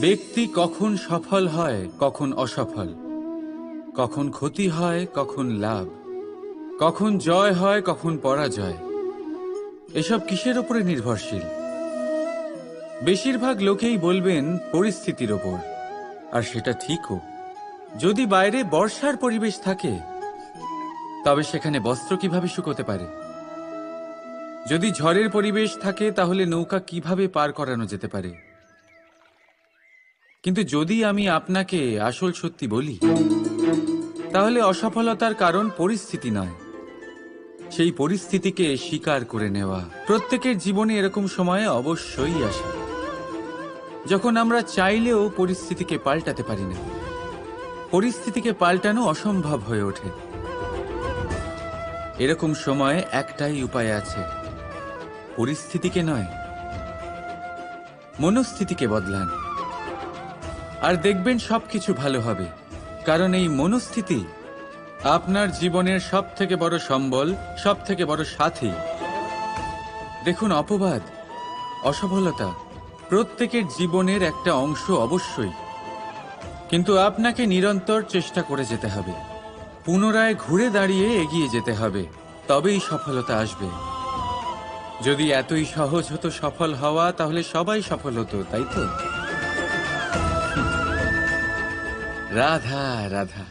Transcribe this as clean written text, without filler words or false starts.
ব্যক্তি কখন সফল হয়, কখন অসফল, কখন ক্ষতি হয়, কখন লাভ, কখন জয় হয়, কখন পরাজয়, এসব কিসের উপরে নির্ভরশীল? বেশিরভাগ লোকেই বলবেন পরিস্থিতির ওপর। আর সেটা ঠিকও। যদি বাইরে বর্ষার পরিবেশ থাকে, তবে সেখানে বস্ত্র কিভাবে শুকোতে পারে? যদি ঝড়ের পরিবেশ থাকে, তাহলে নৌকা কিভাবে পার করানো যেতে পারে? কিন্তু যদি আমি আপনাকে আসল সত্যি বলি, তাহলে অসফলতার কারণ পরিস্থিতি নয়, সেই পরিস্থিতিকে স্বীকার করে নেওয়া। প্রত্যেকের জীবনে এরকম সময়ে অবশ্যই আসে যখন আমরা চাইলেও পরিস্থিতিকে পাল্টাতে পারি না। পরিস্থিতিকে পাল্টানো অসম্ভব হয়ে ওঠে। এরকম সময়ে একটাই উপায় আছে, পরিস্থিতিকে নয়, মনস্থিতিকে বদলান, আর দেখবেন সবকিছু ভালো হবে। কারণ এই মনস্থিতি আপনার জীবনের সব থেকে বড় সম্বল, সব থেকে বড় সাথী। দেখুন, অপবাদ, অসফলতা প্রত্যেকের জীবনের একটা অংশ অবশ্যই, কিন্তু আপনাকে নিরন্তর চেষ্টা করে যেতে হবে, পুনরায় ঘুরে দাঁড়িয়ে এগিয়ে যেতে হবে, তবেই সফলতা আসবে। যদি এতই সহজ হতো সফল হওয়া, তাহলে সবাই সফল হতো, তাই তো? রাধা রাধা।